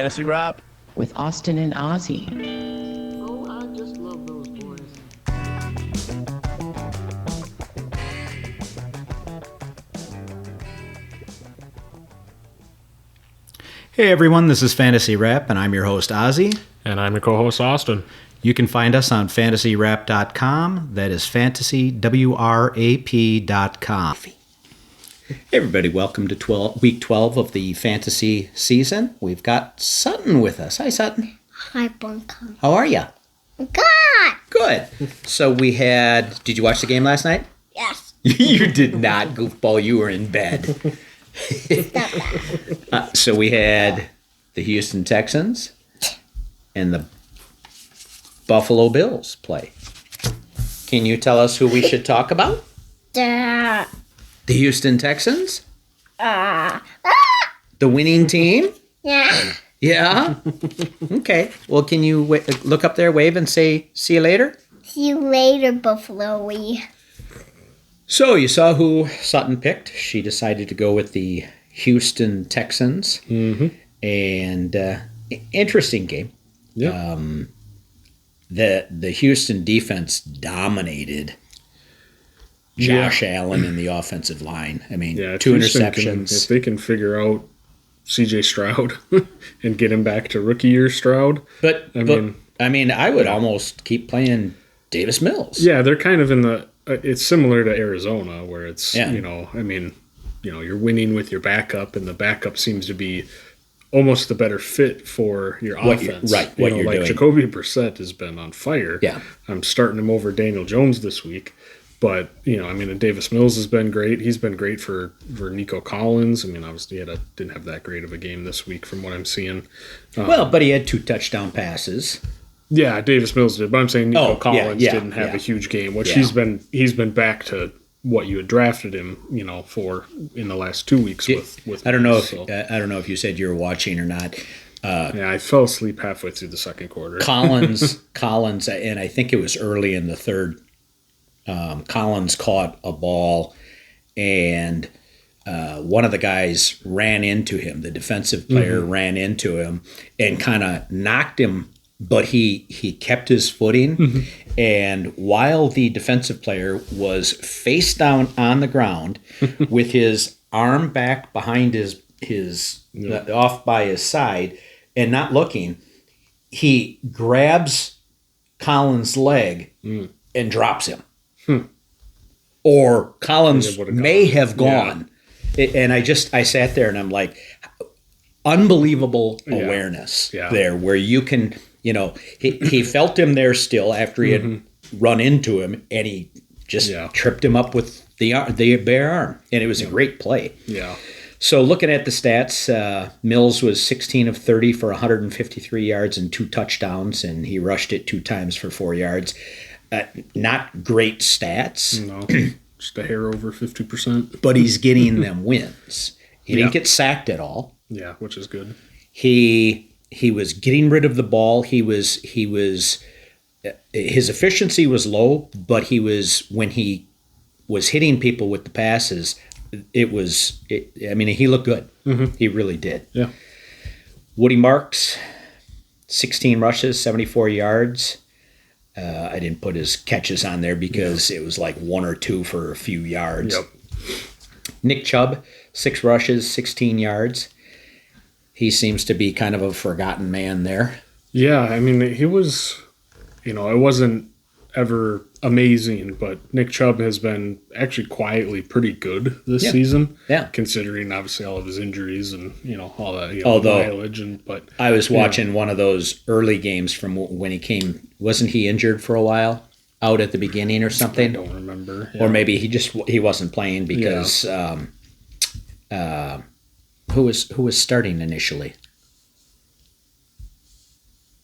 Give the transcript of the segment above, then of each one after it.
Fantasy Rap with Austin and Ozzy. Oh, I just love those boys. Hey everyone, this is Fantasy Rap, and I'm your host Ozzy. And I'm your co-host Austin. You can find us on fantasyrap.com. That is fantasywrap.com. Hey everybody, welcome to week 12 of the fantasy season. We've got Sutton with us. Hi Sutton. Hi, Bunko. How are you? God! Good. So did you watch the game last night? Yes. You did not, goofball. You were in bed. Stop that. So we had the Houston Texans and the Buffalo Bills play. Can you tell us who we should talk about? The Houston Texans? The winning team? Yeah. Yeah? Okay. Well, can you look up there, wave, and say, see you later? See you later, Buffalo. So you saw who Sutton picked. She decided to go with the Houston Texans. Mm-hmm. And interesting game. Yeah. The Houston defense dominated Josh Allen in the offensive line. I mean, two interceptions. If they can figure out C.J. Stroud and get him back to rookie year Stroud. I mean, I would almost keep playing Davis Mills. Yeah, they're kind of in the. It's similar to Arizona, where it's you're winning with your backup, and the backup seems to be almost the better fit for your offense. What you're doing. Jacoby Brissett has been on fire. Yeah. I'm starting him over Daniel Jones this week. But, Davis Mills has been great. He's been great for Nico Collins. I mean, obviously he didn't have that great of a game this week from what I'm seeing. But he had 2 touchdown passes. Yeah, Davis Mills did. But I'm saying Nico Collins didn't have a huge game, which he's been back to what you had drafted him, for in the last 2 weeks with I don't know if you said you were watching or not. I fell asleep halfway through the second quarter. Collins, and I think it was early in the third. Collins caught a ball, and one of the guys ran into him. The defensive player ran into him and kind of knocked him, but he kept his footing. And while the defensive player was face down on the ground with his arm back behind his off by his side and not looking, he grabs Collins' leg and drops him. Or Collins may have gone. Yeah. And I sat there and I'm like, unbelievable awareness there where you can, he felt him there still after he had run into him, and he just tripped him up with the bare arm. And it was a great play. Yeah. So looking at the stats, Mills was 16 of 30 for 153 yards and 2 touchdowns, and he rushed it 2 times for 4 yards. Not great stats. No, just a hair over 50%. But he's getting them wins. He didn't get sacked at all. Yeah, which is good. He was getting rid of the ball. His efficiency was low, but when he was hitting people with the passes, he looked good. Mm-hmm. He really did. Yeah. Woody Marks, 16 rushes, 74 yards. I didn't put his catches on there because it was like 1 or 2 for a few yards. Yep. Nick Chubb, 6 rushes, 16 yards. He seems to be kind of a forgotten man there. Yeah, I mean, he was, it wasn't ever amazing, but Nick Chubb has been actually quietly pretty good this season. Yeah. Considering obviously all of his injuries and, all that mileage. But I was watching one of those early games from when he came. Wasn't he injured for a while out at the beginning or something? I don't remember. Yeah. Or maybe he wasn't playing because who was starting initially?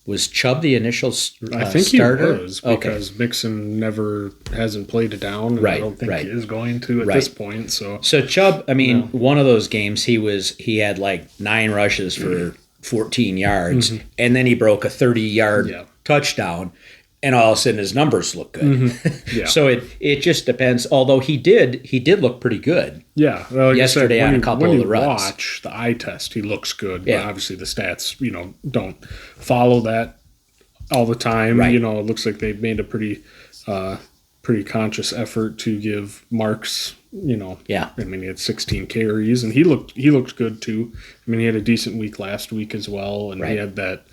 Was Chubb the initial starter? I think he was, because Mixon hasn't played it down, and I don't think he is going to at this point. So Chubb, one of those games he had like 9 rushes for 14 yards, and then he broke a 30-yard touchdown. and all of a sudden his numbers look good. Yeah. So it just depends. Although he did look pretty good. Yeah, like Yesterday I said, on when a couple when of you the runs. watch the eye test, he looks good. Yeah. But obviously the stats, don't follow that all the time. Right. It looks like they made a pretty conscious effort to give Marks. Yeah. I mean, he had 16 carries, and he looked good too. I mean, he had a decent week last week as well, and Right. he had that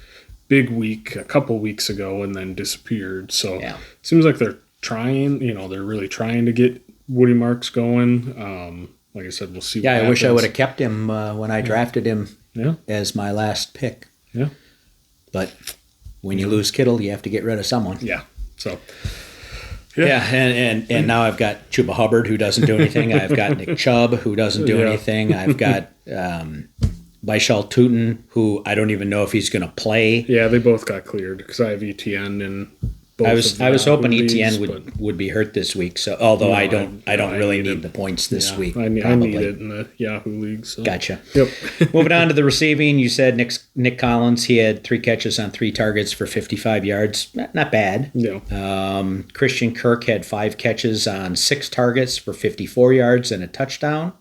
big week a couple weeks ago, and then disappeared. So Yeah. it seems like they're trying. They're really trying to get Woody Marks going. Like I said, we'll see. Yeah, what I wish I happens. would have kept him when I drafted him Yeah, as my last pick. yeah, But when you lose Kittle, you have to get rid of someone. yeah. So Yeah, and now I've got Chuba Hubbard, who doesn't do anything. I've got Nick Chubb, who doesn't do Yeah. anything. I've got Baishal Tootin, who I don't even know if he's going to play. yeah, they both got cleared because I have ETN and. Both I was hoping leagues, ETN but- would be hurt this week. So although No, I don't I really need need it. the points this Yeah, week. I need probably. it in the Yahoo league. So. Gotcha. Yep. Moving on to the receiving, you said Nick Collins. He had 3 catches on 3 targets for 55 yards. Not bad. Yeah. Christian Kirk had 5 catches on 6 targets for 54 yards and a touchdown.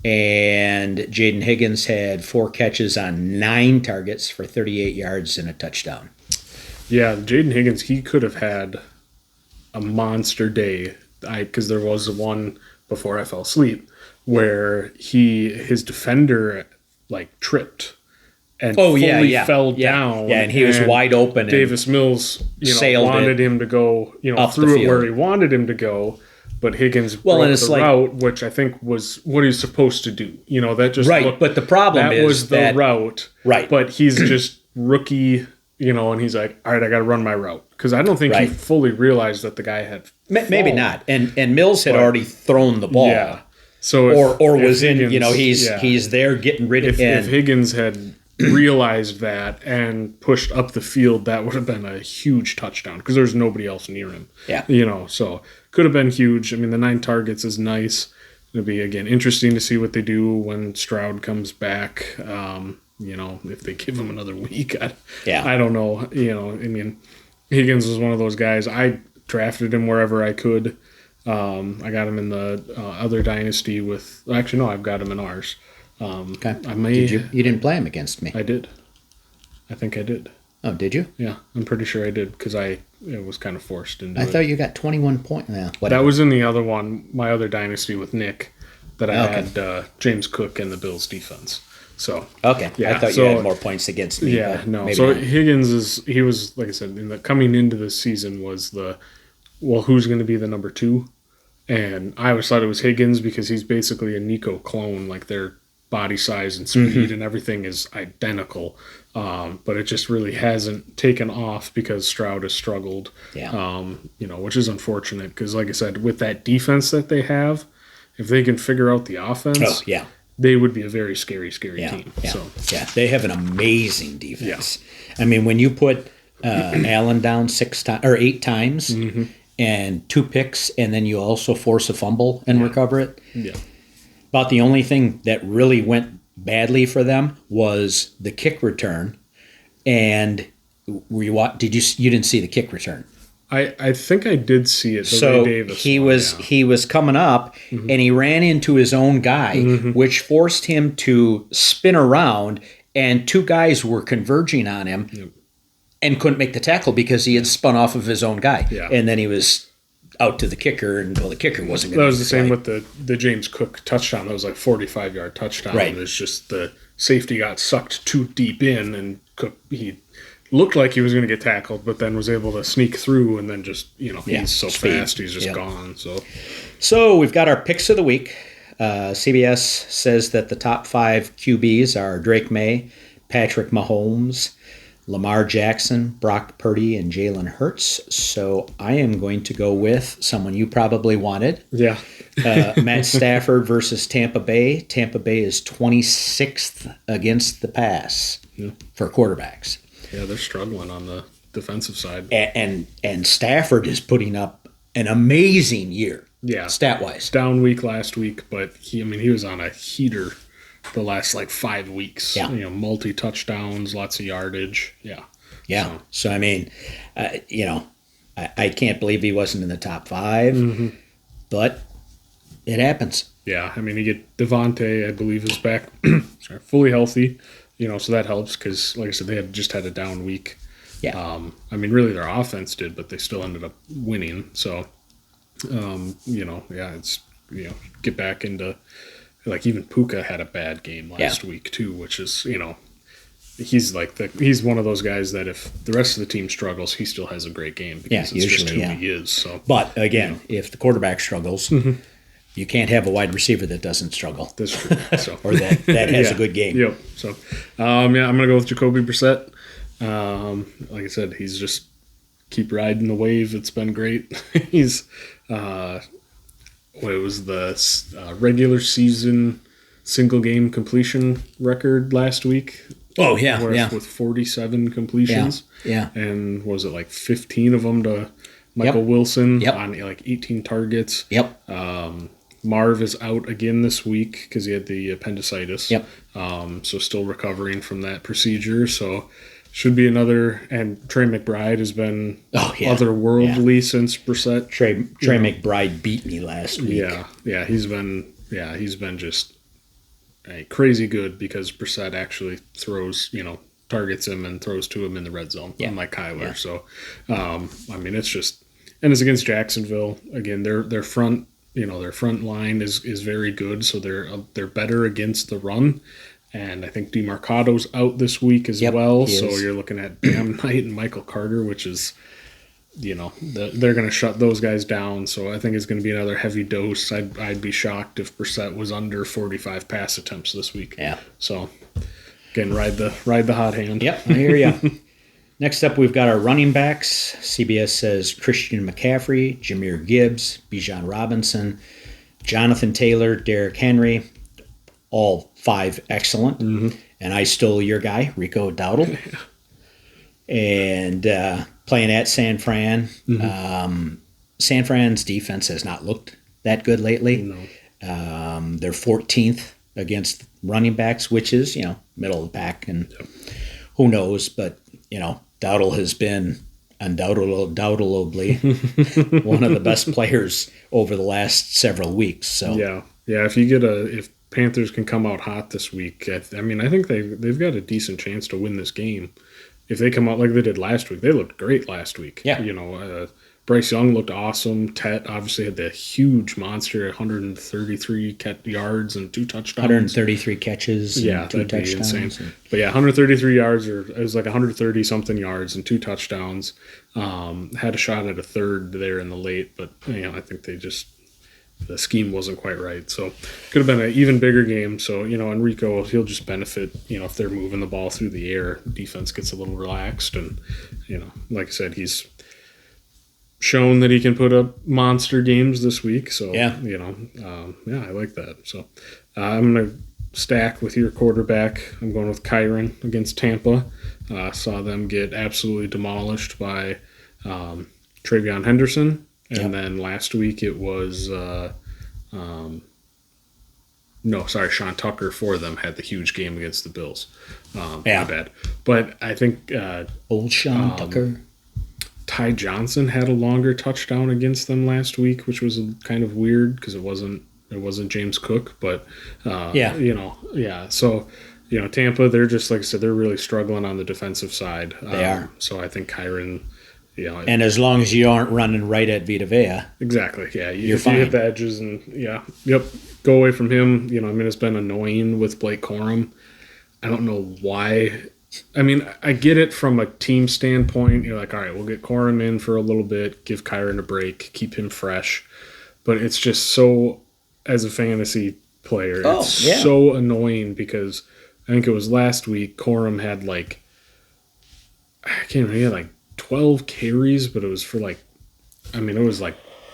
And Jaden Higgins had 4 catches on 9 targets for 38 yards and a touchdown. Yeah, Jaden Higgins, he could have had a monster day. Because there was one before I fell asleep where his defender tripped and fully fell down. Yeah, and he was wide open. Davis Mills, sailed wanted it him to go, up the through it field. where he wanted him to go. But Higgins Well, broke and it's the like- route, which I think was what he's supposed to do. That just Right, looked, but the problem that is was the that- route. Right. But he's just rookie, and he's like, all right, I got to run my route. Because I don't think he Right. fully realized that the guy had Maybe fallen. not. And Mills had But- already thrown the ball. Yeah. So Or if was in, Higgins- he's there getting rid of if Higgins had realized that and pushed up the field, that would have been a huge touchdown because there's nobody else near him. Yeah. So could have been huge. I mean, the 9 targets is nice. It'll be, again, interesting to see what they do when Stroud comes back. If they give him another week, I don't know. I mean, Higgins was one of those guys. I drafted him wherever I could. I got him in the other dynasty actually, no, I've got him in ours. Okay. I may. You didn't play him against me. I did. I think I did. Oh, did you? Yeah, I'm pretty sure I did because it was kind of forced into I it. thought you got 21 points. Now, That whatever. was in the other one, my other dynasty with Nick, that I Okay. had James Cook and the Bills defense. So Okay. Yeah, I thought so- you had more points against me. yeah, but no. maybe So not. Higgins he was, like I said, coming into this season was who's going to be the number 2? And I always thought it was Higgins because he's basically a Nico clone. Like their body size and speed and everything is identical. But it just really hasn't taken off because Stroud has struggled. Yeah. Which is unfortunate because, like I said, with that defense that they have, if they can figure out the offense, Oh, yeah. they would be a very scary Yeah. team. Yeah. So Yeah. They have an amazing defense. I mean, when you put Allen down 8 times and 2 picks, and then you also force a fumble and recover it. yeah. About the only thing that really went badly for them was the kick return. And you didn't see the kick return. I think I did see it. The So Ray Davis he one, was yeah. he was coming up and he ran into his own guy, which forced him to spin around, and 2 guys were converging on him and couldn't make the tackle because he had spun off of his own guy. Yeah. And then he was out to the kicker, and the kicker wasn't going That to was the same with the James Cook touchdown. That was like 45-yard touchdown. Right. It's just the safety got sucked too deep in, and Cook, he looked like he was going to get tackled, but then was able to sneak through, and then just, he's so speed. fast, he's just Yep. gone. So we've got our picks of the week. CBS says that the top 5 QBs are Drake May, Patrick Mahomes, Lamar Jackson, Brock Purdy, and Jalen Hurts. So I am going to go with someone you probably wanted. Yeah. Matt Stafford versus Tampa Bay. Tampa Bay is 26th against the pass for quarterbacks. Yeah, they're struggling on the defensive side. And Stafford is putting up an amazing year. Yeah. Stat-wise. Down week last week, but he was on a heater the last 5 weeks. Yeah. Multi touchdowns, lots of yardage. Yeah. Yeah. So I mean, I can't believe he wasn't in the top 5, but it happens. Yeah, I mean, you get Devontae, I believe, is back, fully healthy, so that helps because, like I said, they had just had a down week. Yeah. I mean, really, their offense did, but they still ended up winning. So, it's get back into like even Puka had a bad game last week too, which is he's one of those guys that if the rest of the team struggles, he still has a great game because it's just who he is. So, but again, if the quarterback struggles. You can't have a wide receiver that doesn't struggle. That's true. So. Or that has a good game. Yep. So, I'm going to go with Jacoby Brissett. Like I said, he's just keep riding the wave. It's been great. He's, it was the regular season single game completion record last week. Oh, yeah. With 47 completions. Yeah. And was it like 15 of them to Michael Wilson on like 18 targets? Yep. Marv is out again this week because he had the appendicitis. Yep. So still recovering from that procedure. So should be another. And Trey McBride has been otherworldly since Brissett. Trey McBride beat me last week. Yeah. He's been just crazy good because Brissett actually throws, targets him and throws to him in the red zone, unlike Kyler. Yeah. So, I mean, it's just, and it's against Jacksonville again. Their front. Their front line is very good, so they're better against the run. And I think DeMarcado's out this week as well. So you're looking at Bam Knight and Michael Carter, which is, they're going to shut those guys down. So I think it's going to be another heavy dose. I'd be shocked if Brissett was under 45 pass attempts this week. Yeah. So again, ride the hot hand. Yep, I hear you. Next up, we've got our running backs. CBS says Christian McCaffrey, Jahmyr Gibbs, Bijan Robinson, Jonathan Taylor, Derrick Henry, all 5 excellent. Mm-hmm. And I stole your guy, Rico Dowdle. And playing at San Fran. Mm-hmm. San Fran's defense has not looked that good lately. No. They're 14th against running backs, which is, middle of the pack. And who knows, but, Dowdle has been undoubtedly one of the best players over the last several weeks. So yeah. If Panthers can come out hot this week, I think they've got a decent chance to win this game. If they come out like they did last week, they looked great last week. Yeah. Bryce Young looked awesome. Tet obviously had the huge monster, 133 yards and 2 touchdowns. 133 catches and 2 touchdowns. Insane. But 133 yards, or it was like 130-something yards and 2 touchdowns. Had a shot at a third there in the late, but I think the scheme wasn't quite right. So could have been an even bigger game. So, Enrico, he'll just benefit, if they're moving the ball through the air. Defense gets a little relaxed. And, like I said, he's shown that he can put up monster games this week. So, I like that. So I'm going to stack with your quarterback. I'm going with Kyron against Tampa. Saw them get absolutely demolished by Travion Henderson. And then last week it was, Sean Tucker for them had the huge game against the Bills. My bad. But I think old Sean Tucker. Ty Johnson had a longer touchdown against them last week, which was kind of weird because it wasn't James Cook, but So, Tampa, they're just, like I said, they're really struggling on the defensive side. They are. So I think Kyron. And as long as you aren't running right at Vita Vea. Exactly, yeah. You're fine. You hit the edges and, go away from him. It's been annoying with Blake Corum. I don't know why. I get it from a team standpoint. You're like, all right, we'll get Corum in for a little bit, give Kyron a break, keep him fresh. But it's just so, as a fantasy player, so annoying because I think it was last week, Corum had he had 12 carries, but it was for it was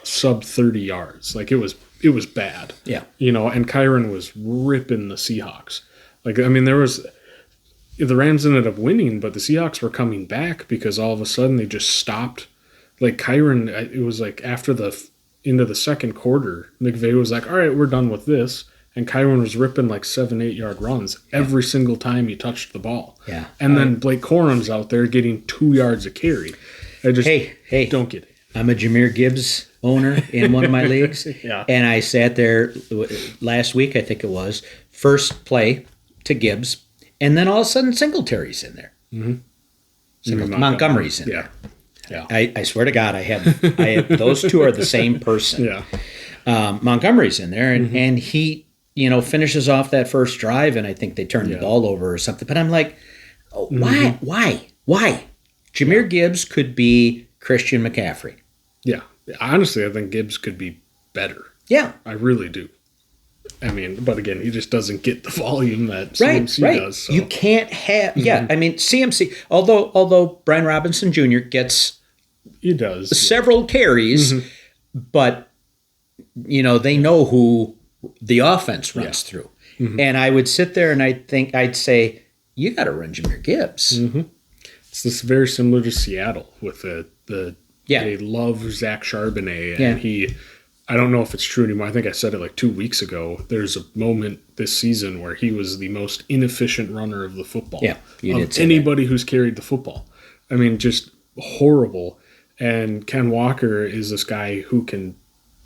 sub 30 yards. It was bad. Yeah. And Kyron was ripping the Seahawks. The Rams ended up winning, but the Seahawks were coming back because all of a sudden they just stopped. Kyron, it was after the end of the second quarter, McVay was like, all right, we're done with this. and Kyron was ripping like 7-8 yard runs every single time he touched the ball. Yeah. And then Blake Corum's out there getting 2 yards a carry. I just don't get it. I'm a Jahmyr Gibbs owner in one of my leagues. Yeah. And I sat there last week, I think it was, first play to Gibbs, and then all of a sudden Singletary's in there. Montgomery's in there. Yeah. I swear to God, I have those two are the same person. Yeah. Montgomery's in there, and he, finishes off that first drive, and I think they turned the ball over or something. But I'm like, why? Jahmyr Gibbs could be Christian McCaffrey. Yeah. Honestly, I think Gibbs could be better. Yeah. I really do. I mean, but again, he just doesn't get the volume that CMC does. So. You can't have, CMC, although Brian Robinson Jr. gets several carries, but, they know who the offense runs through. And I would sit there and I'd say, you got to run Jahmyr Gibbs. It's this very similar to Seattle with they love Zach Charbonnet, and I don't know if it's true anymore. I think I said it like 2 weeks ago. There's a moment this season where he was the most inefficient runner of the football. Yeah, of anybody who's carried the football. I mean, just horrible. And Ken Walker is this guy who can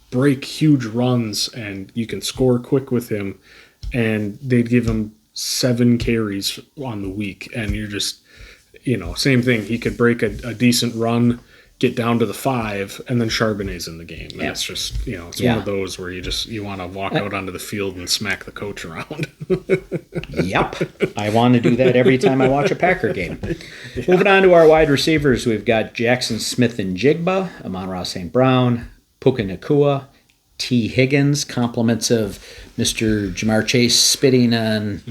break huge runs, and you can score quick with him. And they'd give him 7 carries on the week, and you're just, same thing. He could break a decent run, get down to the 5, and then Charbonnet's in the game. And it's just, it's one of those where you want to walk out onto the field and smack the coach around. Yep. I want to do that every time I watch a Packer game. Moving on to our wide receivers, we've got Jackson Smith and Jigba, Amon-Ra St. Brown, Puka Nacua, T. Higgins, compliments of Mr. Jamar Chase spitting on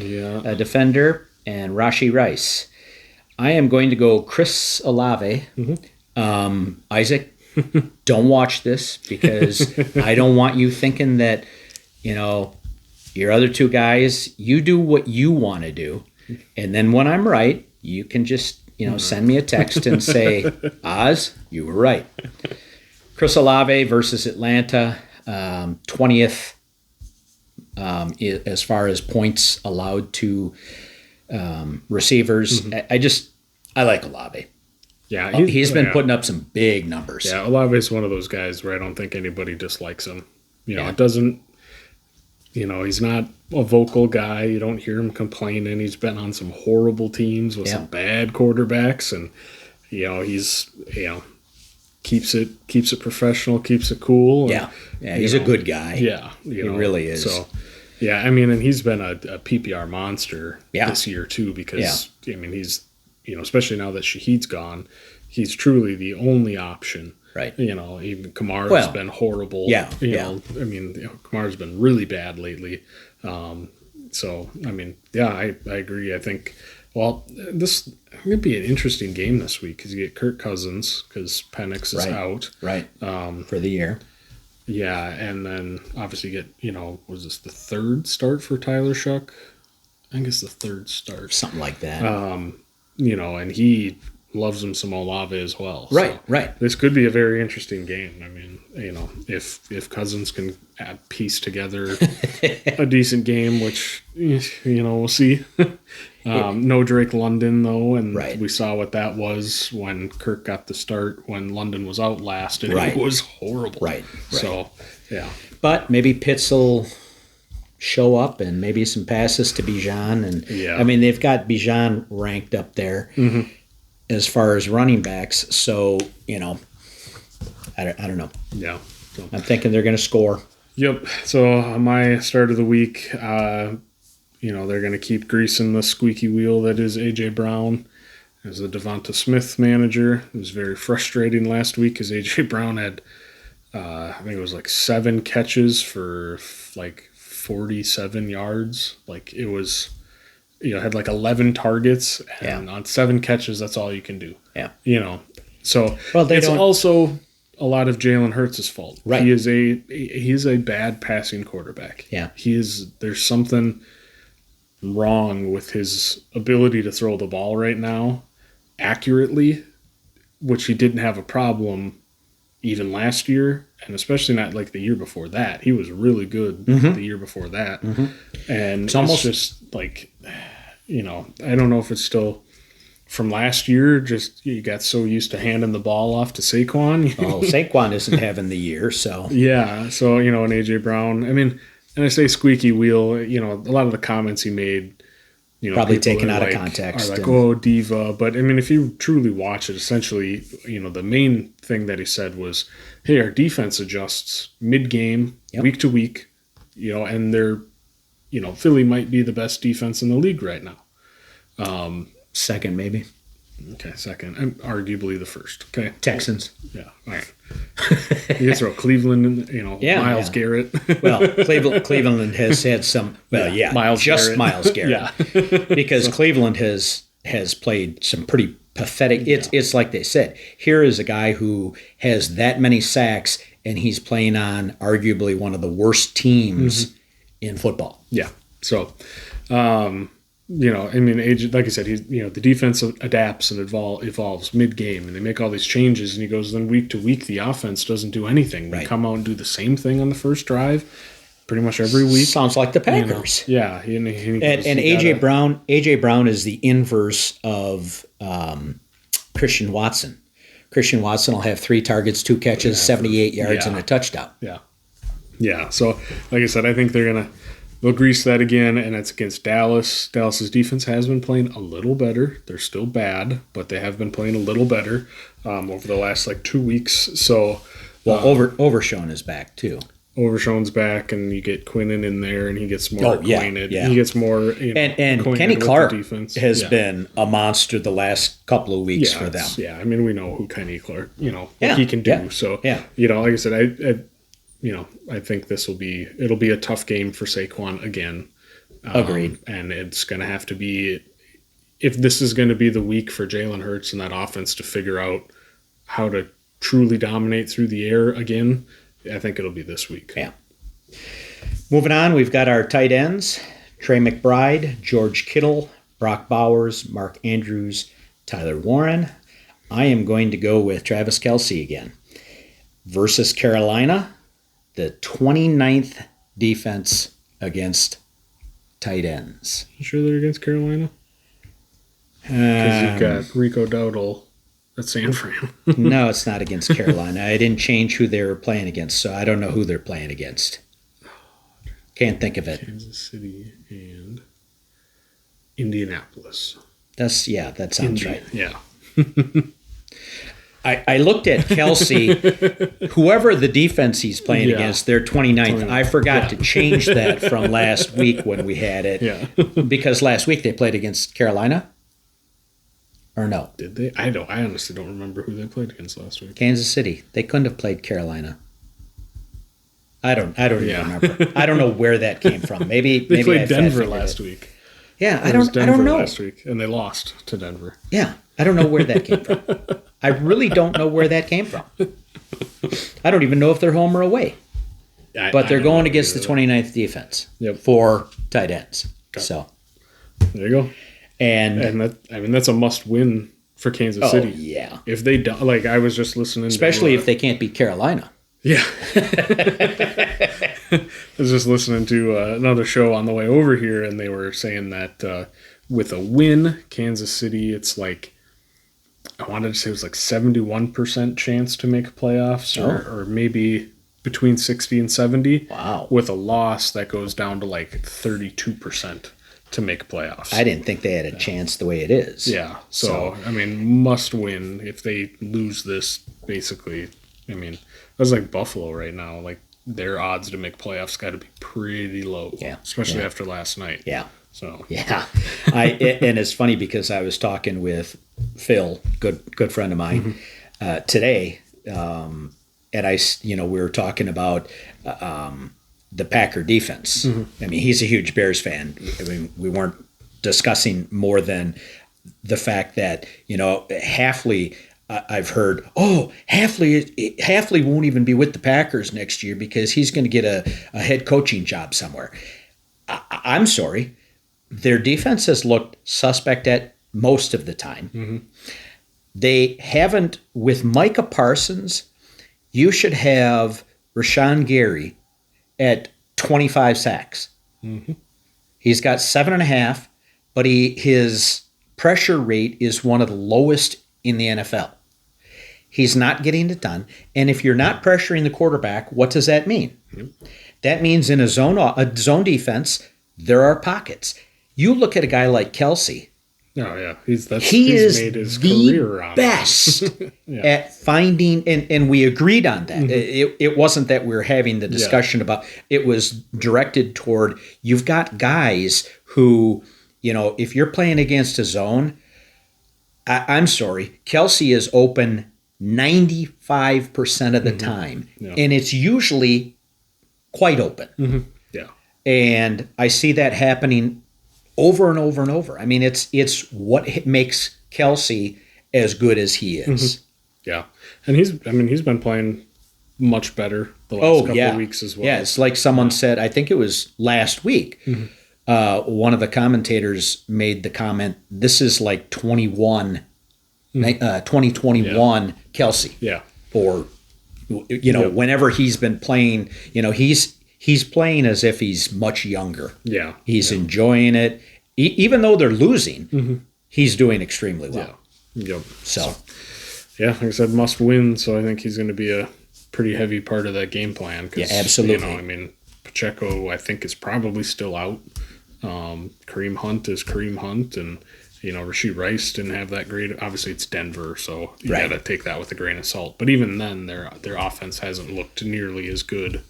a defender, and Rashee Rice. I am going to go Chris Olave. Isaac, don't watch this, because I don't want you thinking that, your other 2 guys, you do what you want to do. And then when I'm right, you can just, send me a text and say, Oz, you were right. Chris Olave versus Atlanta, 20th as far as points allowed to receivers. I like Olave. Yeah, he's been putting up some big numbers. Yeah, Olave's one of those guys where I don't think anybody dislikes him. It doesn't, he's not a vocal guy. You don't hear him complaining. He's been on some horrible teams with some bad quarterbacks, and, he's, keeps it professional, keeps it cool. And, he's a good guy. Yeah. He really is. So, and he's been a PPR monster this year too, because, he's, especially now that Shaheed's gone, he's truly the only option. Right. Even Kamara's been horrible. Kamara's been really bad lately. I agree. I think, this could be an interesting game this week, because you get Kirk Cousins, because Penix is out. Right. For the year. Yeah, and then obviously get, was this the 3rd start for Tyler Shuck? I think it's the 3rd start. Something like that. And he loves him some Olave as well. Right, so right. This could be a very interesting game. I mean, if Cousins can piece together a decent game, which, we'll see. No Drake London, though, and we saw what that was when Kirk got the start, when London was out last, and it was horrible. Right. So, yeah. But maybe Pitts will show up, and maybe some passes to Bijan. And they've got Bijan ranked up there as far as running backs. So, I don't know. Yeah. So, I'm thinking they're going to score. Yep. So on my start of the week, they're going to keep greasing the squeaky wheel that is A.J. Brown as a Devonta Smith manager. It was very frustrating last week, because A.J. Brown had, I think it was like 7 catches for like 47 yards. Like, it was, had like 11 targets, and on 7 catches, that's all you can do. Yeah. So it's also a lot of Jalen Hurts' fault. Right. He is a bad passing quarterback. Yeah. There's something wrong with his ability to throw the ball right now accurately, which he didn't have a problem even last year, and especially not like the year before that. He was really good the year before that. And it's almost just like, I don't know if it's still from last year, just you got so used to handing the ball off to Saquon. Oh, Saquon isn't having the year, so. Yeah, so, and A.J. Brown, I mean, and I say squeaky wheel, a lot of the comments he made, probably people taken are out of like, context. Are like, oh, diva. But, I mean, if you truly watch it, essentially, the main thing that he said was, hey, our defense adjusts mid-game, week to week, and they're, Philly might be the best defense in the league right now. Second, maybe. Okay, second. And arguably the first. Okay. Texans. Yeah. All right. You can throw Cleveland in, Myles Garrett. Well, Cleveland has had some. Well, Myles Garrett. Myles Garrett. Yeah. Because Cleveland has played some pretty pathetic. It's like they said. Here is a guy who has that many sacks, and he's playing on arguably one of the worst teams in football. Yeah. So, like I said, the defense adapts and evolves mid-game, and they make all these changes, and he goes, then week to week, the offense doesn't do anything. They come out and do the same thing on the first drive pretty much every week. Sounds like the Packers. Yeah. And A.J. Brown is the inverse of Christian Watson. Christian Watson will have 3 targets, 2 catches, 78 yards, and a touchdown. Yeah. Yeah. So, like I said, I think they'll grease that again, and it's against Dallas. Dallas's defense has been playing a little better. They're still bad, but they have been playing a little better over the last 2 weeks. So, Overshown is back too. Overshown's back, and you get Quinnen in there, and he gets more acquainted. Yeah. He gets more. And Kenny Clark has been a monster the last couple of weeks for them. Yeah, I mean, we know who Kenny Clark, what he can do. Yeah. So, like I said, I think it'll be a tough game for Saquon again. Agreed. And it's going to have to be, if this is going to be the week for Jalen Hurts and that offense to figure out how to truly dominate through the air again, I think it'll be this week. Yeah. Moving on, we've got our tight ends, Trey McBride, George Kittle, Brock Bowers, Mark Andrews, Tyler Warren. I am going to go with Travis Kelce again. Versus Carolina, the 29th defense against tight ends. You sure they're against Carolina? Because you've got Rico Dowdle at San Fran. No, it's not against Carolina. I didn't change who they were playing against, so I don't know who they're playing against. Can't think of it. Kansas City and Indianapolis. That sounds right. Yeah. I looked at Kelce, whoever the defense he's playing against, they're 29th. I forgot to change that from last week when we had it. Yeah. Because last week they played against Carolina. Or no? Did they? I honestly don't remember who they played against last week. Kansas City. They couldn't have played Carolina. I don't even remember. I don't know where that came from. Maybe they played Denver last week. Yeah, I don't know. Last week, and they lost to Denver. Yeah, I don't know where that came from. I really don't know where that came from. I don't even know if they're home or away. But they're going against the 29th defense for tight ends. Okay. So there you go. And that's a must-win for Kansas City. Yeah. If they don't, I was just listening, especially if they can't beat Carolina. Yeah. I was just listening to another show on the way over here, and they were saying that with a win, Kansas City, it's I wanted to say it was 71% chance to make playoffs, or maybe between 60 and 70. Wow. With a loss, that goes down to 32% to make playoffs. I didn't think they had a chance the way it is. Yeah. So, I mean, must win. If they lose this, basically, I mean, that's like Buffalo right now. Their odds to make playoffs got to be pretty low. Yeah. Especially after last night. Yeah. So. Yeah. And it's funny because I was talking with Phil, good friend of mine, today, and we were talking about the Packer defense. I mean, he's a huge Bears fan. I mean, we weren't discussing more than the fact that, Halfley, I've heard, Halfley won't even be with the Packers next year because he's going to get a head coaching job somewhere. I'm sorry. Their defense has looked suspect at most of the time. They haven't, with Micah Parsons, you should have Rashawn Gary at 25 sacks. He's got 7.5, but his pressure rate is one of the lowest in the NFL. He's not getting it done. And if you're not pressuring the quarterback, what does that mean? That means in a zone defense, there are pockets. You look at a guy like Kelsey. Oh yeah, He's made his career on best at finding, and we agreed on that. It wasn't that we were having the discussion about. It was directed toward you've got guys who, if you're playing against a zone, I'm sorry, Kelsey is open 95% of the time, and it's usually quite open. Yeah, and I see that happening over and over and over. I mean, it's what makes Kelsey as good as he is. Yeah, and he's been playing much better the last couple of weeks as well. Yeah, it's like someone said, I think it was last week, one of the commentators made the comment, this is like 2021 Kelsey. Yeah. Or, whenever he's been playing, he's playing as if he's much younger. Yeah. He's enjoying it. Even though they're losing, he's doing extremely well. Yeah. Yep. So, yeah, like I said, must win. So I think he's going to be a pretty heavy part of that game plan. Yeah, absolutely. Pacheco, I think, is probably still out. Kareem Hunt is Kareem Hunt. And, Rashid Rice didn't have that great. Obviously, it's Denver, so you got to take that with a grain of salt. But even then, their offense hasn't looked nearly as good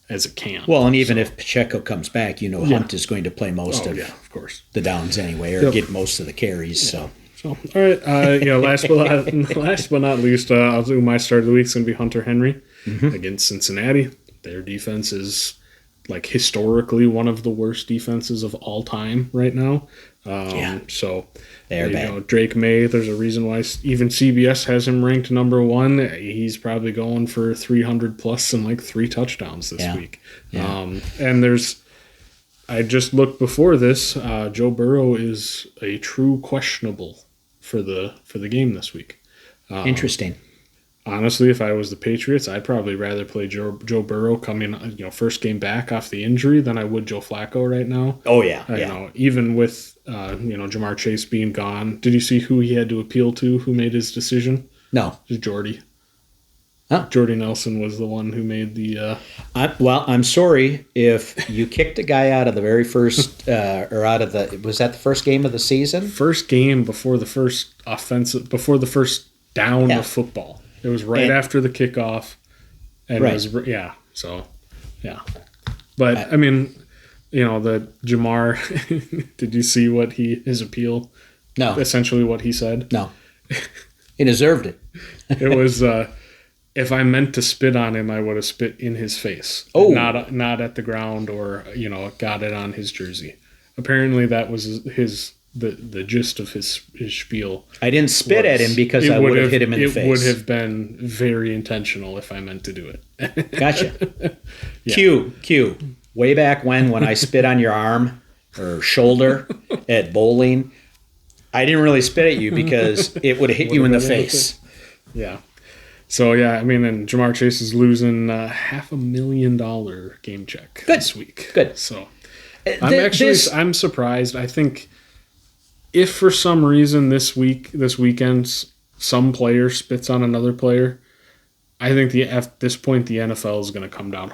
as it can. Well, and even if Pacheco comes back, Hunt is going to play most of course, the downs anyway, or get most of the carries. So all right, last but not least, I'll do my start of the week. It's going to be Hunter Henry against Cincinnati. Their defense is historically one of the worst defenses of all time right now. So they're bad. Drake May, there's a reason why even CBS has him ranked number 1. He's probably going for 300 plus and 3 touchdowns this week. And I just looked before this. Joe Burrow is a true questionable for the game this week. Interesting. Honestly, if I was the Patriots, I'd probably rather play Joe Burrow coming, first game back off the injury than I would Joe Flacco right now. Oh yeah, Even with Jamar Chase being gone. Did you see who he had to appeal to? Who made his decision? No, it was Jordy. Huh? Jordy Nelson was the one who made the. I'm sorry if you kicked a guy out of the very first, or out of the. Was that the first game of the season? First game before the first down of football. It was after the kickoff, and it was But the Jamar. Did you see what his appeal? No. Essentially, what he said. No. He deserved it. It was. If I meant to spit on him, I would have spit in his face. Oh, not at the ground or got it on his jersey. Apparently, that was the gist of his spiel. I didn't spit at him because I would have hit him in the face. It would have been very intentional if I meant to do it. Gotcha. Q. Way back when I spit on your arm or shoulder at bowling, I didn't really spit at you because it would have hit you in the face. Yeah. So, and Jamar Chase is losing $500,000 game check this week. Good. So, I'm surprised. I think if for some reason this weekend, some player spits on another player, I think at this point the NFL is going to come down.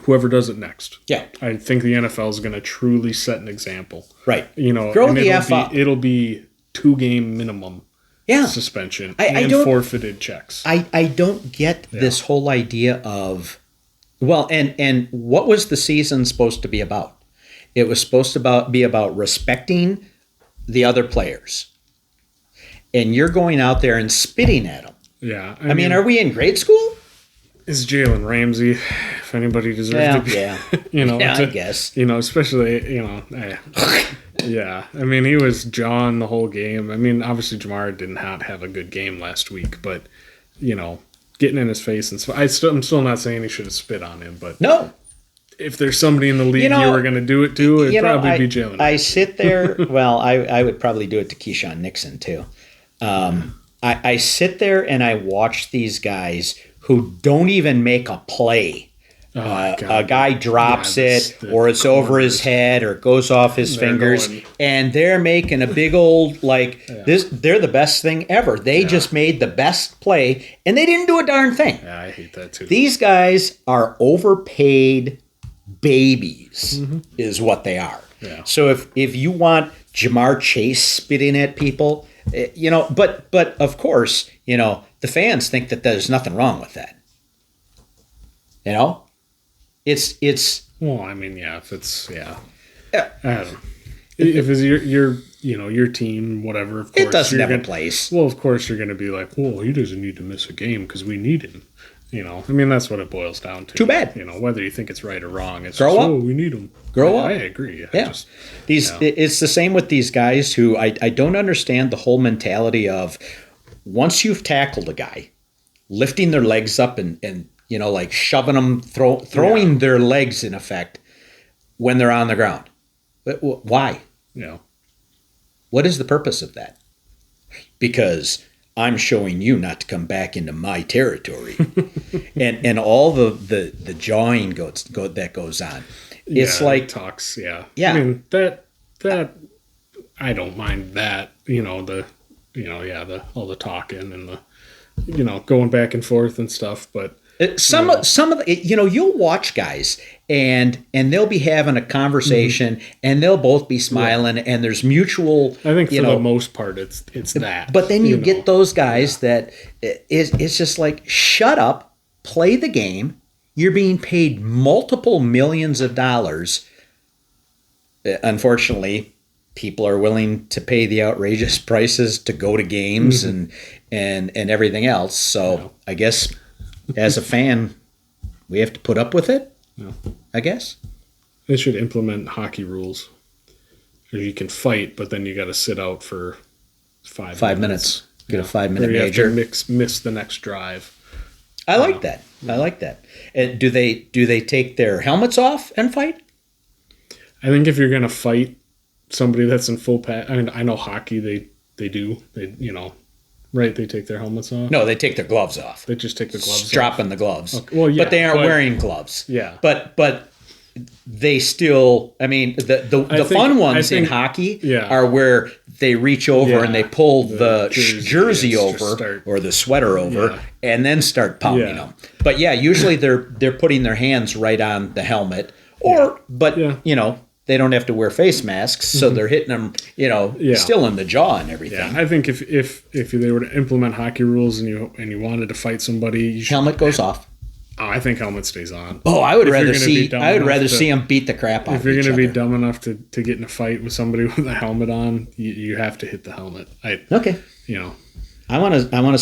Whoever does it next. Yeah. I think the NFL is going to truly set an example. Right. Grow the F up. It'll be 2-game minimum. Yeah. Suspension and forfeited checks. I don't get this whole idea of, and what was the season supposed to be about? It was supposed to be about respecting the other players. And you're going out there and spitting at them. Yeah. I mean, are we in grade school? Is Jalen Ramsey, if anybody deserves to be. Yeah. I guess. Especially, yeah. I mean, he was jawing the whole game. I mean, obviously Jamar did not have a good game last week, but, getting in his face. And I'm still not saying he should have spit on him, but. No. If there's somebody in the league you were going to do it to, it'd probably be Jalen. I sit there. Well, I would probably do it to Keyshawn Nixon, too. I sit there and I watch these guys who don't even make a play a guy drops the or it's over corners. his head, or it goes off his They're fingers, going- and they're making a big old this. They're the best thing ever. They just made the best play, and they didn't do a darn thing. Yeah, I hate that too. These guys are overpaid babies, is what they are. Yeah. So if you want Jamar Chase spitting at people, but of course, the fans think that there's nothing wrong with that. It's Well, I mean, yeah, if it's I don't know. If it's your team, whatever. Of course, it doesn't you're have a gonna- place. Well, of course, you're going to be like, well, he doesn't need to miss a game because we need him. I mean, that's what it boils down to. Too bad. Whether you think it's right or wrong, it's Grow just, up. oh, we need him. Grow I up. agree. Yeah. It's the same with these guys who I don't understand the whole mentality of, once you've tackled a guy, lifting their legs up and like shoving them, throwing their legs in effect when they're on the ground. Why? Yeah. What is the purpose of that? Because I'm showing you not to come back into my territory, and all the jawing that goes on. It's like talks. Yeah. Yeah. I mean that I don't mind that. All the talking and the going back and forth and stuff, but. some of the you'll watch guys and they'll be having a conversation and they'll both be smiling and there's mutual. I think for the most part it's that. But then you get those guys that it's just like, shut up, play the game. You're being paid multiple millions of dollars. Unfortunately, people are willing to pay the outrageous prices to go to games and everything else. So I guess as a fan, we have to put up with it. Yeah. I guess They should implement hockey rules. You can fight, but then you got to sit out for 5 minutes. Get a 5 Or minute you have major. to miss the next drive. I like that. I like that. And do they take their helmets off and fight? I think if you're gonna fight somebody that's in full pad, I mean, I know hockey they do. Right? They take their helmets off. No, they take their gloves off. They just take the gloves off. Dropping the gloves. Okay. Well, yeah, but they aren't but- wearing gloves. Yeah. But they still. I mean, the fun ones in hockey are where they reach over and they pull the jersey over or the sweater over and then start pounding them. But usually they're putting their hands right on the helmet, but they don't have to wear face masks, so they're hitting them, still in the jaw and everything. Yeah, I think if they were to implement hockey rules and you wanted to fight somebody, you should, Helmet goes off. Oh, I think helmet stays on. Oh, I would If you're rather gonna be see. dumb I would enough rather to- see them beat the crap out If of you're each going to be other. dumb enough to get in a fight with somebody with a helmet on, you have to hit the helmet. Okay. I want to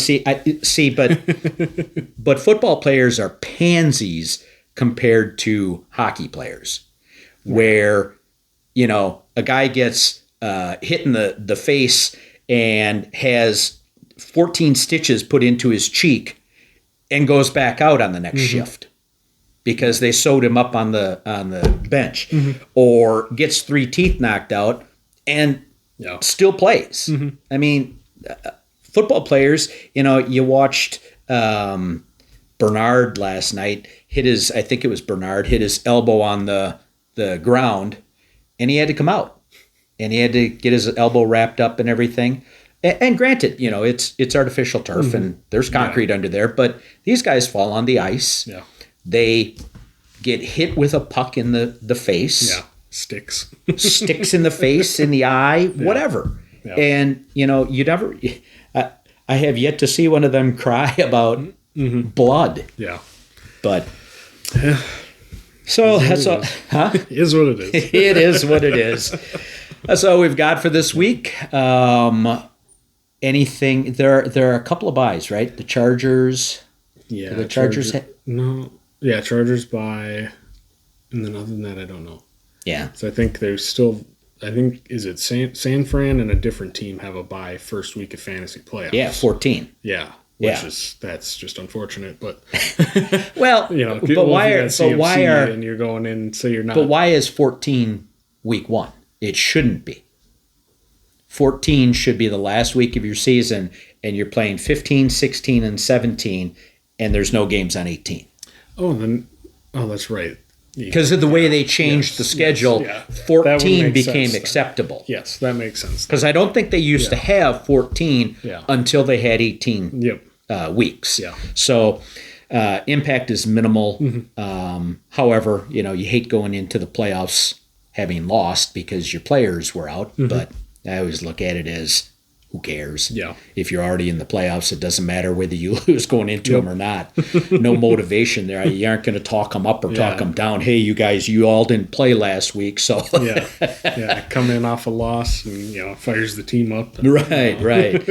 see, but football players are pansies compared to hockey players, where a guy gets hit in the face and has 14 stitches put into his cheek and goes back out on the next shift because they sewed him up on the bench, or gets 3 teeth knocked out and still plays. I mean, football players, you watched Bernard last night hit his elbow on the ground, and he had to come out, and he had to get his elbow wrapped up and everything. And granted, it's artificial turf and there's concrete under there, but these guys fall on the ice. Yeah. They get hit with a puck in the face. Yeah. Sticks in the face, in the eye, whatever. Yeah. And, you never... I have yet to see one of them cry about blood. Yeah. But... So that's all. Huh? It is what it is. It is what it is. That's all we've got for this week. Anything? There are a couple of buys, right? The Chargers. Yeah. The Chargers. No. Yeah, Chargers buy, and then other than that, I don't know. Yeah. So I think there's still. I think is it San Fran and a different team have a bye first week of fantasy playoffs. Yeah, 14. Yeah. That's just unfortunate, but well, but why are and you're going in, so you're not. But why is 14 week 1? It shouldn't be. 14 should be the last week of your season, and you're playing 15, 16, and 17, and there's no games on 18. Oh, then Oh, that's right. Because of the way they changed the schedule, That would 14 make became sense then. acceptable. Yes, that makes sense. Because I don't think they used to have 14 Yeah. until they had 18 Yep. weeks. Yeah. So impact is minimal. Mm-hmm. However, you hate going into the playoffs having lost because your players were out. Mm-hmm. But I always look at it as, who cares? Yeah. If you're already in the playoffs, it doesn't matter whether you lose going into them or not. No motivation there. You aren't going to talk them up or talk them down. Hey, you guys, you all didn't play last week, so Come in off a loss and fires the team up. Right.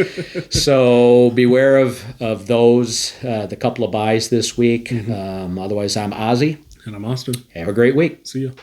So beware of those. The couple of buys this week. Mm-hmm. Otherwise, I'm Ozzy. And I'm Austin. Have a great week. See you.